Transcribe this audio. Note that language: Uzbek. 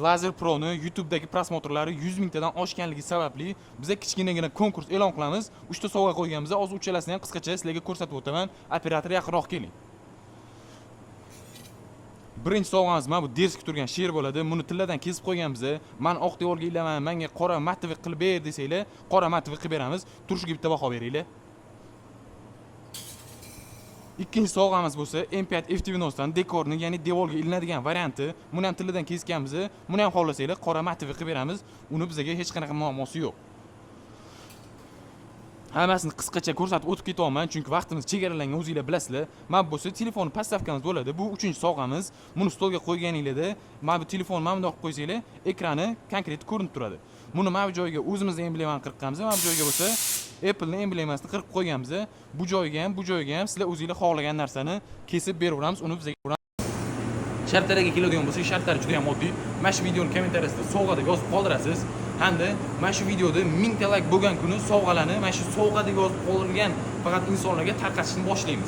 Lazer Pro'ni YouTube'dagi prosmotrlari 100 mingtadan oshganligi sababli biz kichkinagina konkurs e'lon qilamiz. 3 ta sovg'a qo'yganmiz. Hozir uchalasini ham qisqacha sizlarga ko'rsatib o'taman. Operator yaqinroq keling. Birinchi sovg'amiz mana bu desk turgan she'r bo'ladi. Buni tilladan kesib qo'yganmiz. Men oq devorga ilaman, menga qora matvi qilib ber desanglar, qora matvi qilib beramiz. Turishiga bitta baho beringlar. Ikkinchi sovg'amiz bo'lsa M5 F90 dan dekorni, ya'ni devorga ilinadigan varianti. Buni ham tilladan kesganmiz. Buni ham xohlasanglar qora matvi qilib beramiz. Uni bizga hech qanaqa muammosi yo'q. Hammasini qisqacha ko'rsatib o'tib ketyapman, chunki vaqtimiz chegaralangan, o'zingizlar bilasizlar. Mana bu bo'lsa telefon postavkamiz bo'ladi. Bu 3-sovg'amiz. Buni stolga qo'yganingizda, mana bu telefon mana bunday qilib qo'ysanglar, ekrani konkret ko'rinib turadi. Buni mana bu joyiga o'zimizning emblemani qirqqanmiz. Mana bu joyiga bo'lsa Apple'ning emblemasini qirib qo'yganmiz. Bu joyiga ham, bu joyiga ham sizlar o'zingizlar xohlagan narsani kesib beraveramiz, uni bizga shartlarga keladigan bo'lsak, shartlari juda ham oddiy. Mana shu videoning kommentariyasida sovg'a deb yozib qoldirasiz. Hamda mana shu videoda 1000 ta like bo'lgan kuni sovg'alarni mana shu sovg'a deb yozib qoldirgan faqat insonlarga tarqatishni boshlaymiz.